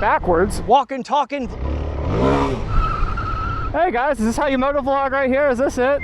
backwards. Walking, talking. Hey guys, is this how you motovlog right here? Is this it?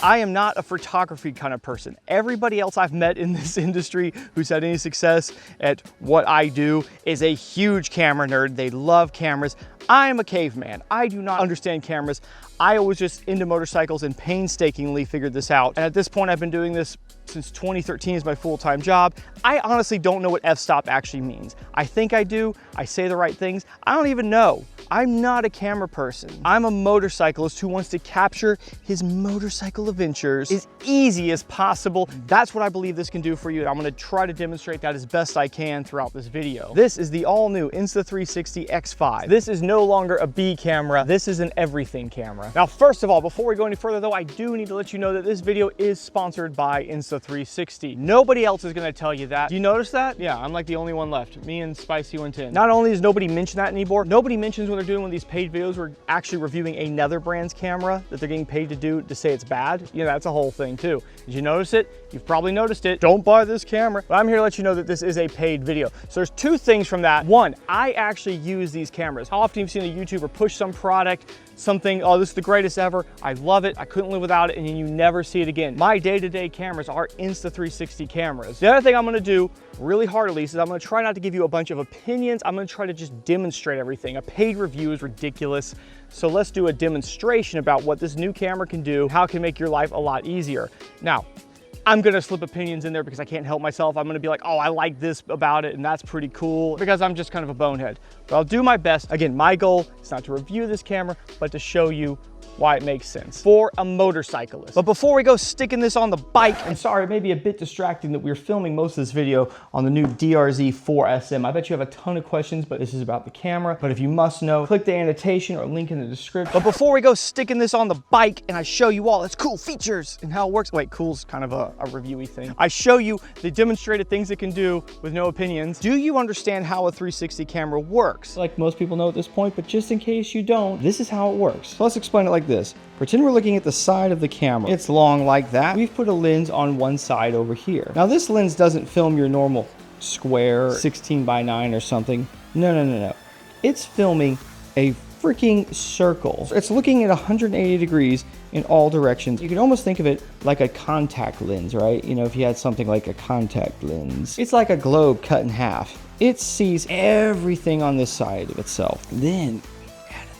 I am not a photography kind of person. Everybody else I've met in this industry who's had any success at what I do is a huge camera nerd. They love cameras. I am a caveman. I do not understand cameras. I was just into motorcycles and painstakingly figured this out. And at this point, I've been doing this since 2013 is my full-time job. I honestly don't know what f-stop actually means. I think I do. I say the right things. I don't even know. I'm not a camera person. I'm a motorcyclist who wants to capture his motorcycle adventures as easy as possible. That's what I believe this can do for you. And I'm gonna try to demonstrate that as best I can throughout this video. This is the all-new Insta360 X5. This is no longer a B camera. This is an everything camera. Now, first of all, before we go any further though, I do need to let you know that this video is sponsored by Insta360. Nobody else is gonna tell you that. Do you notice that? Yeah, I'm like the only one left. Me and Spicy 110. Not only does nobody mention that anymore, nobody mentions when they're doing one of these paid videos, we're actually reviewing another brand's camera that they're getting paid to do to say it's bad. Yeah, that's a whole thing too. Did you notice it? You've probably noticed it. Don't buy this camera. But I'm here to let you know that this is a paid video. So there's two things from that. One, I actually use these cameras. How often you've seen a YouTuber push some product, something, oh, this is the greatest ever. I love it. I couldn't live without it. And then you never see it again. My day-to-day cameras are Insta360 cameras. The other thing I'm gonna do really hard at least is I'm gonna try not to give you a bunch of opinions. I'm gonna try to just demonstrate everything. A paid review is ridiculous. So let's do a demonstration about what this new camera can do, how it can make your life a lot easier. Now, I'm gonna slip opinions in there because I can't help myself. I'm gonna be like, oh, I like this about it and that's pretty cool, because I'm just kind of a bonehead. But I'll do my best. Again, my goal is not to review this camera, but to show you why it makes sense for a motorcyclist. But before we go sticking this on the bike, I'm sorry, it may be a bit distracting that we're filming most of this video on the new DRZ4SM. I bet you have a ton of questions, but this is about the camera. But if you must know, click the annotation or link in the description. But before we go sticking this on the bike and I show you all its cool features and how it works, wait, cool's kind of a reviewy thing. I show you the demonstrated things it can do with no opinions. Do you understand how a 360 camera works? Like most people know at this point, but just in case you don't, this is how it works. So let's explain it like this. Pretend we're looking at the side of the camera. It's long like that. We've put a lens on one side over here. Now this lens doesn't film your normal square 16:9 or something. No. It's filming a freaking circle. It's looking at 180 degrees in all directions. You can almost think of it like a contact lens, right? You know, if you had something like a contact lens. It's like a globe cut in half. It sees everything on this side of itself. Then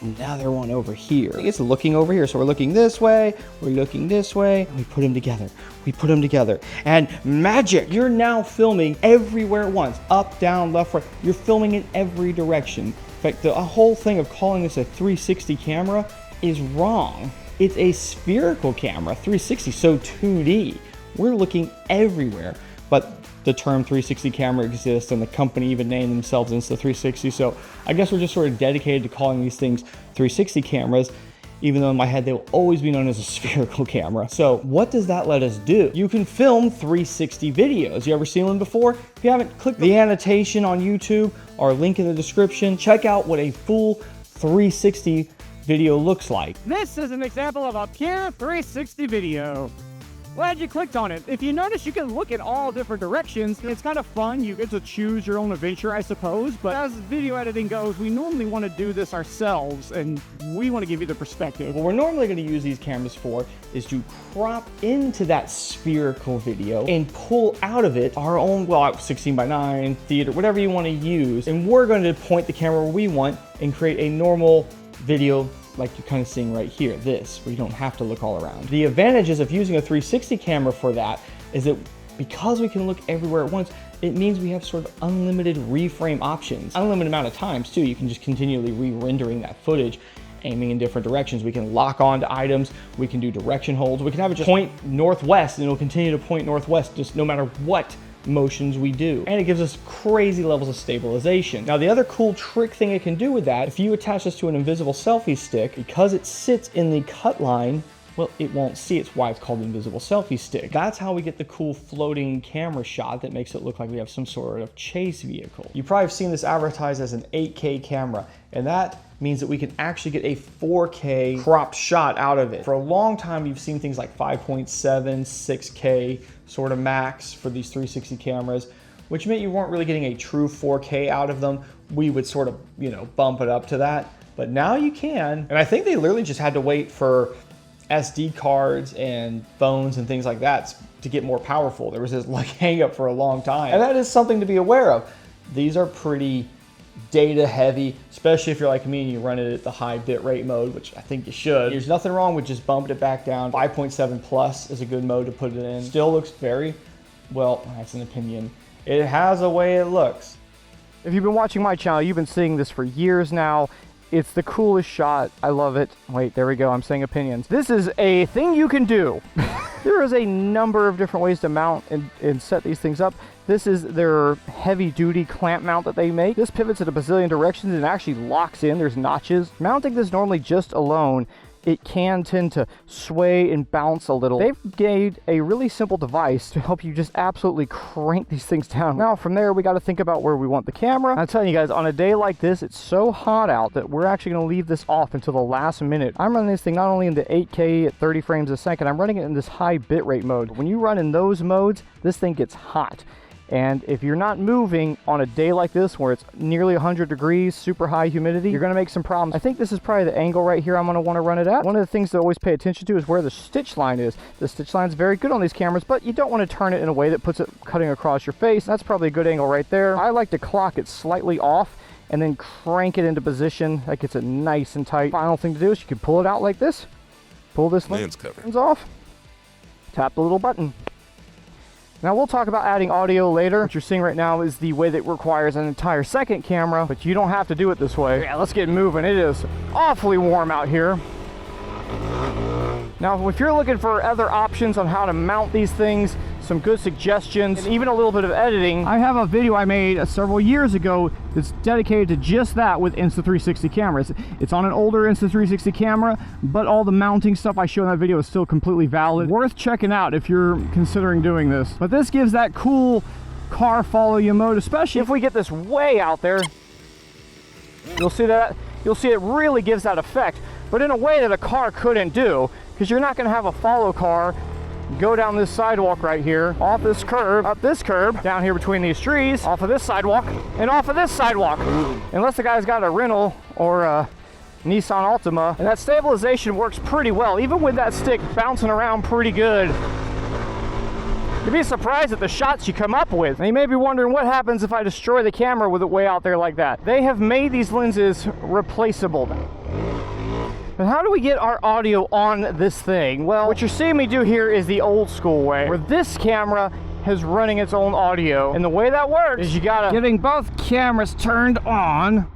another one over here. It's looking over here. So we're looking this way, we're looking this way, and we put them together. We put them together. And magic! You're now filming everywhere at once. Up, down, left, right. You're filming in every direction. In fact, the whole thing of calling this a 360 camera is wrong. It's a spherical camera, 360, so 2D. We're looking everywhere. But the term 360 camera exists and the company even named themselves Insta360. So I guess we're just sort of dedicated to calling these things 360 cameras, even though in my head they will always be known as a spherical camera. So what does that let us do? You can film 360 videos. You ever seen one before? If you haven't, click the annotation on YouTube or link in the description. Check out what a full 360 video looks like. This is an example of a pure 360 video. Glad you clicked on it. If you notice, you can look in all different directions. It's kind of fun. You get to choose your own adventure, I suppose. But as video editing goes, we normally want to do this ourselves, and we want to give you the perspective. What we're normally going to use these cameras for is to crop into that spherical video and pull out of it our own, well, 16:9, theater, whatever you want to use. And we're going to point the camera where we want and create a normal video like you're kind of seeing right here, this, where you don't have to look all around. The advantages of using a 360 camera for that is that because we can look everywhere at once, it means we have sort of unlimited reframe options. Unlimited amount of times too. You can just continually re-rendering that footage, aiming in different directions. We can lock on to items, we can do direction holds, we can have it just point northwest and it'll continue to point northwest just no matter what motions we do. And it gives us crazy levels of stabilization. Now the other cool trick thing it can do with that, if you attach this to an invisible selfie stick, because it sits in the cut line, well, it won't see. It's why it's called the Invisible Selfie Stick. That's how we get the cool floating camera shot that makes it look like we have some sort of chase vehicle. You probably have seen this advertised as an 8K camera, and that means that we can actually get a 4K cropped shot out of it. For a long time, you've seen things like 5.7, 6K sort of max for these 360 cameras. which meant you weren't really getting a true 4K out of them. We would sort of, you know, bump it up to that. But now you can. And I think they literally just had to wait for SD cards and phones and things like that to get more powerful. There was this like hang up for a long time. And that is something to be aware of. These are pretty data heavy, especially if you're like me and you run it at the high bitrate mode, which I think you should. There's nothing wrong with just bumping it back down. 5.7 plus is a good mode to put it in. Still looks very, well, that's an opinion. It has a way it looks. If you've been watching my channel, you've been seeing this for years now. It's the coolest shot. I love it. Wait, there we go. I'm saying opinions. This is a thing you can do. There is a number of different ways to mount and set these things up. This is their heavy duty clamp mount that they make. This pivots in a bazillion directions and actually locks in. There's notches. Mounting this normally just alone, it can tend to sway and bounce a little. They've made a really simple device to help you just absolutely crank these things down. Now from there, we got to think about where we want the camera. I'm telling you guys, on a day like this, it's so hot out that we're actually going to leave this off until the last minute. I'm running this thing not only into 8K at 30 frames a second, I'm running it in this high bitrate mode. When you run in those modes, this thing gets hot. And if you're not moving on a day like this where it's nearly 100 degrees, super high humidity, you're going to make some problems. I think this is probably the angle right here I'm going to want to run it at. One of the things to always pay attention to is where the stitch line is. The stitch line is very good on these cameras, but you don't want to turn it in a way that puts it cutting across your face. That's probably a good angle right there. I like to clock it slightly off and then crank it into position. That gets it nice and tight. Final thing to do is you can pull it out like this. Pull this lens off. Tap the little button. Now we'll talk about adding audio later. What you're seeing right now is the way that requires an entire second camera, but you don't have to do it this way. Yeah, let's get moving. It is awfully warm out here. Now, if you're looking for other options on how to mount these things, some good suggestions, and even a little bit of editing, I have a video I made several years ago that's dedicated to just that with Insta360 cameras. It's on an older Insta360 camera, but all the mounting stuff I show in that video is still completely valid. Worth checking out if you're considering doing this. But this gives that cool car follow you mode, especially if we get this way out there. You'll see it really gives that effect, but in a way that a car couldn't do, because you're not going to have a follow car go down this sidewalk right here, off this curb, up this curb, down here between these trees, off of this sidewalk, and off of this sidewalk. Unless the guy's got a rental or a Nissan Altima. And that stabilization works pretty well, even with that stick bouncing around pretty good. You'd be surprised at the shots you come up with. And you may be wondering what happens if I destroy the camera with it way out there like that. They have made these lenses replaceable. But how do we get our audio on this thing? Well, what you're seeing me do here is the old school way, where this camera is running its own audio. And the way that works is you gotta getting both cameras turned on,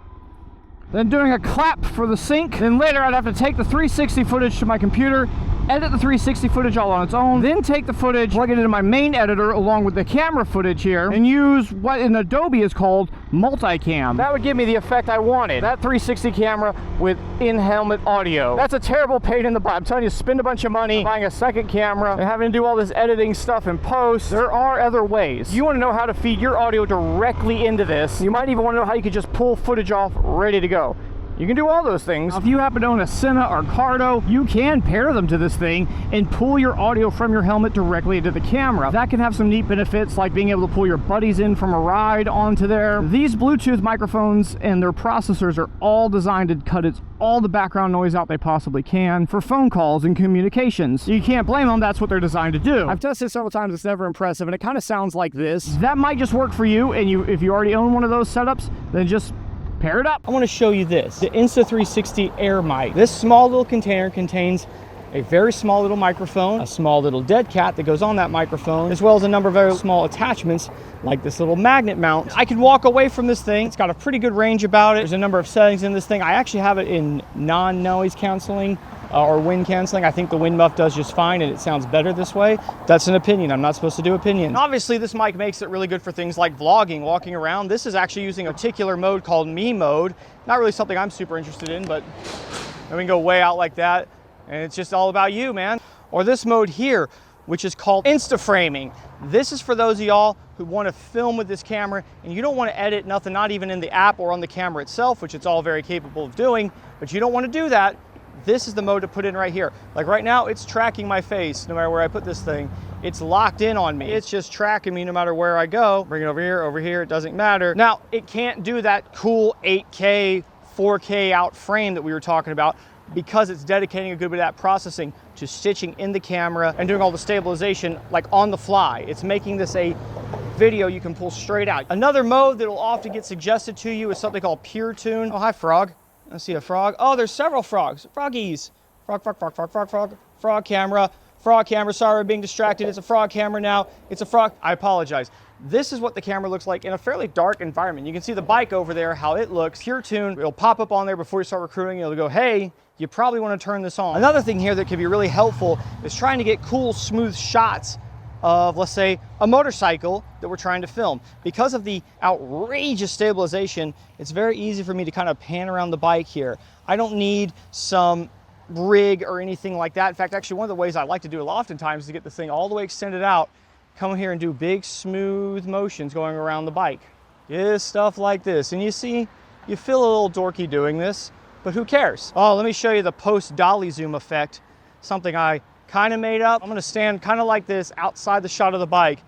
then doing a clap for the sync. Then later I'd have to take the 360 footage to my computer, edit the 360 footage all on its own, then take the footage, plug it into my main editor along with the camera footage here, and use what in Adobe is called multicam. That would give me the effect I wanted. That 360 camera with in-helmet audio. That's a terrible pain in the butt. I'm telling you, spend a bunch of money buying a second camera and having to do all this editing stuff in post. There are other ways. You want to know how to feed your audio directly into this. You might even want to know how you could just pull footage off ready to go. You can do all those things. If you happen to own a Senna or Cardo, you can pair them to this thing and pull your audio from your helmet directly into the camera. That can have some neat benefits, like being able to pull your buddies in from a ride onto there. These Bluetooth microphones and their processors are all designed to cut all the background noise out they possibly can for phone calls and communications. You can't blame them, that's what they're designed to do. I've tested it several times, it's never impressive, and it kind of sounds like this. That might just work for you, and if you already own one of those setups, then just pair it up. I want to show you this, the Insta360 Air mic. This small little container contains a very small little microphone, a small little dead cat that goes on that microphone, as well as a number of very small attachments like this little magnet mount. I can walk away from this thing. It's got a pretty good range about it. There's a number of settings in this thing. I actually have it in non-noise canceling or wind canceling. I think the wind muff does just fine and it sounds better this way. That's an opinion. I'm not supposed to do opinions. Obviously, this mic makes it really good for things like vlogging, walking around. This is actually using a particular mode called me mode. Not really something I'm super interested in, but we can go way out like that and it's just all about you, man. Or this mode here, which is called Insta-framing. This is for those of y'all who want to film with this camera and you don't want to edit nothing, not even in the app or on the camera itself, which it's all very capable of doing, but you don't want to do that. This is the mode to put in right here. Like right now, it's tracking my face no matter where I put this thing. It's locked in on me. It's just tracking me no matter where I go. Bring it over here, it doesn't matter. Now, it can't do that cool 8K, 4K out frame that we were talking about because it's dedicating a good bit of that processing to stitching in the camera and doing all the stabilization like on the fly. It's making this a video you can pull straight out. Another mode that will often get suggested to you is something called Pure Tune. Oh, hi, frog. I see a frog. Oh, there's several frogs. Froggies. Frog, frog, frog, frog, frog, frog. Frog camera. Frog camera. Sorry, I'm being distracted. It's a frog camera now. It's a frog. I apologize. This is what the camera looks like in a fairly dark environment. You can see the bike over there, how it looks. Pure Tune, it'll pop up on there before you start recruiting. It'll go, hey, you probably want to turn this on. Another thing here that can be really helpful is trying to get cool, smooth shots of, let's say, a motorcycle that we're trying to film. Because of the outrageous stabilization, it's very easy for me to kind of pan around the bike here. I don't need some rig or anything like that. In fact, actually, one of the ways I like to do it oftentimes is to get this thing all the way extended out, come here and do big, smooth motions going around the bike. Just stuff like this. And you see, you feel a little dorky doing this, but who cares? Oh, let me show you the post dolly zoom effect, something I kind of made up. I'm gonna stand kind of like this outside the shot of the bike.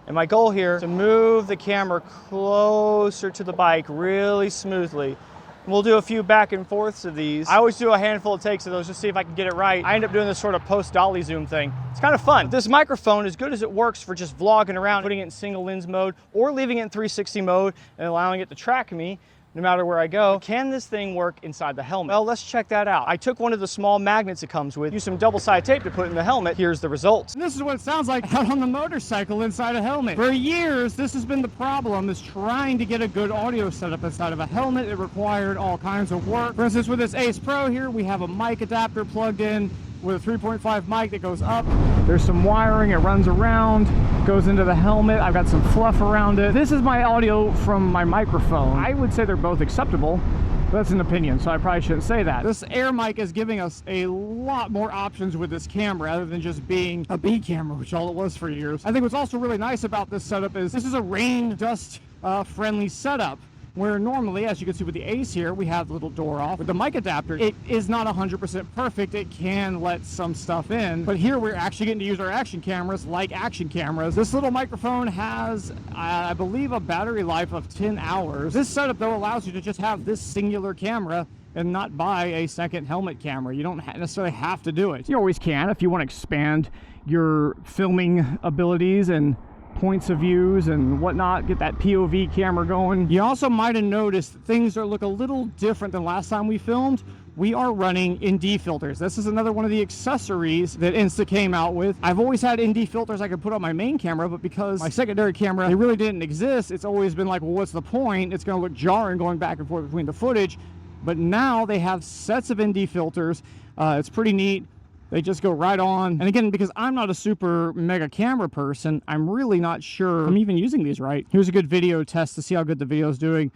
And my goal here is to move the camera closer to the bike really smoothly. And we'll do a few back and forths of these. I always do a handful of takes of those just to see if I can get it right. I end up doing this sort of post dolly zoom thing. It's kind of fun. This microphone, as good as it works for just vlogging around, putting it in single lens mode or leaving it in 360 mode and allowing it to track me no matter where I go. Can this thing work inside the helmet? Well, let's check that out. I took one of the small magnets it comes with, used some double-sided tape to put in the helmet. Here's the results. And this is what it sounds like out on the motorcycle inside a helmet. For years, this has been the problem, is trying to get a good audio setup inside of a helmet. It required all kinds of work. For instance, with this Ace Pro here, we have a mic adapter plugged in with a 3.5 mic that goes up. There's some wiring, it runs around, goes into the helmet. I've got some fluff around it. This is my audio from my microphone. I would say they're both acceptable, but that's an opinion, so I probably shouldn't say that. This Air mic is giving us a lot more options with this camera other than just being a B camera, which all it was for years. I think what's also really nice about this setup is this is a rain, dust friendly setup, where normally, as you can see with the Ace here, we have the little door off. With the mic adapter, it is not 100% perfect. It can let some stuff in, but here we're actually getting to use our action cameras like action cameras. This little microphone has, I believe, a battery life of 10 hours. This setup, though, allows you to just have this singular camera and not buy a second helmet camera. You don't necessarily have to do it. You always can if you want to expand your filming abilities and points of views and whatnot, get that POV camera going. You also might have noticed things look a little different than last time we filmed. We are running ND filters. This is another one of the accessories that Insta came out with. I've always had ND filters I could put on my main camera, but because my secondary camera, they really didn't exist, it's always been like, well, what's the point? It's gonna look jarring going back and forth between the footage. But now they have sets of ND filters. It's pretty neat. They just go right on. And again, because I'm not a super mega camera person, I'm really not sure I'm even using these right. Here's a good video test to see how good the video is doing.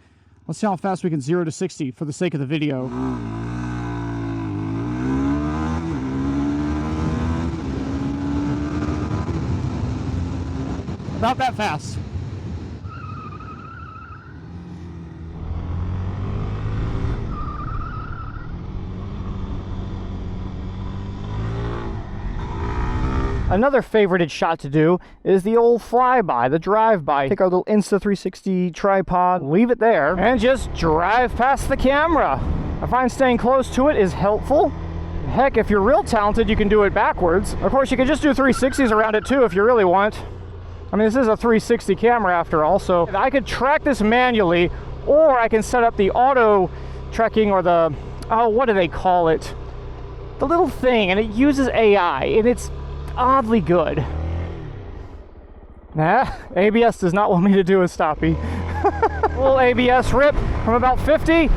Let's see how fast we can 0 to 60 for the sake of the video. About that fast. Another favorited shot to do is the old flyby, the drive-by. Take our little Insta360 tripod, leave it there, and just drive past the camera. I find staying close to it is helpful. Heck, if you're real talented, you can do it backwards. Of course, you can just do 360s around it too if you really want. I mean, this is a 360 camera after all, so I could track this manually, or I can set up the auto tracking or the, oh, what do they call it? The little thing, and it uses AI, and it's oddly good. Nah, ABS does not want me to do a stoppie. Little ABS rip from about 50.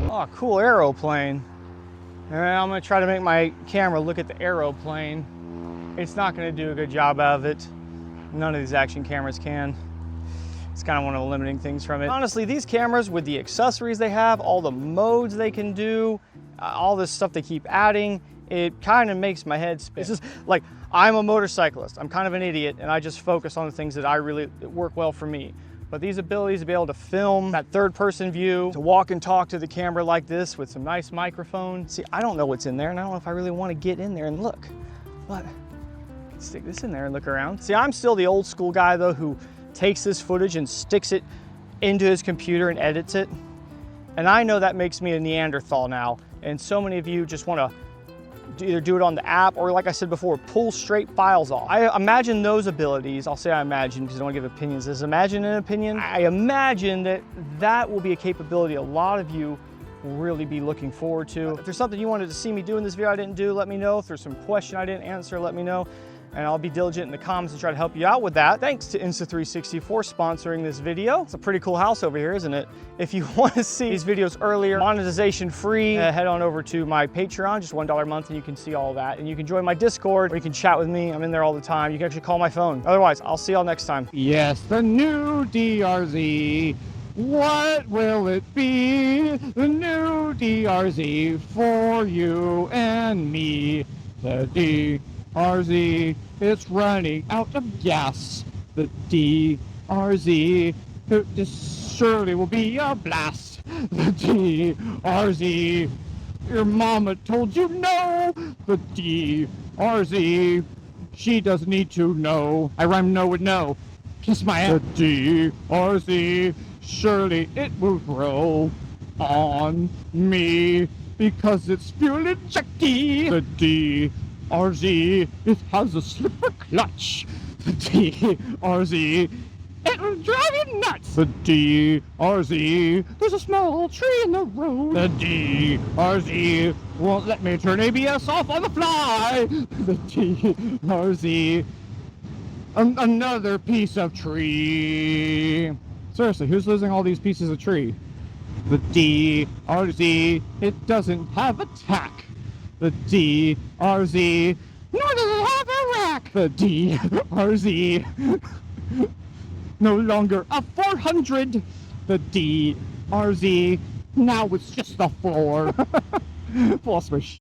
Oh, cool aeroplane. And I'm gonna try to make my camera look at the aeroplane. It's not gonna do a good job of it. None of these action cameras can. It's kind of one of the limiting things from it. Honestly, these cameras with the accessories they have, all the modes they can do, all this stuff they keep adding, it kind of makes my head spin. It's just like, I'm a motorcyclist. I'm kind of an idiot and I just focus on the things that I really work well for me. But these abilities to be able to film that third person view, to walk and talk to the camera like this with some nice microphone. See, I don't know what's in there, and I don't know if I really want to get in there and look, but stick this in there and look around. See, I'm still the old school guy though, who takes this footage and sticks it into his computer and edits it. And I know that makes me a Neanderthal now. And so many of you just want to either do it on the app or, like I said before, pull straight files off. I imagine those abilities, I'll say I imagine because I don't want to give opinions. Is imagine an opinion? I imagine that that will be a capability a lot of you will really be looking forward to. If there's something you wanted to see me do in this video I didn't do, let me know. If there's some question I didn't answer, let me know. And I'll be diligent in the comments to try to help you out with that. Thanks to Insta360 for sponsoring this video. It's a pretty cool house over here, isn't it? If you want to see these videos earlier, monetization free, head on over to my Patreon, just $1 a month, and you can see all that. And you can join my Discord, where you can chat with me. I'm in there all the time. You can actually call my phone. Otherwise, I'll see y'all next time. Yes, the new DRZ. What will it be? The new DRZ for you and me. The DRZ, it's running out of gas. The DRZ, this surely will be a blast. The DRZ, your mama told you no. The DRZ, she doesn't need to know. I rhyme no with no. Kiss my ass. The DRZ, surely it will grow on me because it's fuel injected. The DRZ, it has a slipper clutch. The DRZ, it will drive you nuts. The DRZ, there's a small tree in the road. The DRZ won't let me turn ABS off on the fly. The DRZ, another piece of tree. Seriously, who's losing all these pieces of tree? The DRZ, it doesn't have a tack. The DRZ, nor does it have a rack. The DRZ, no longer a 400. The DRZ, now it's just a 4. Plus my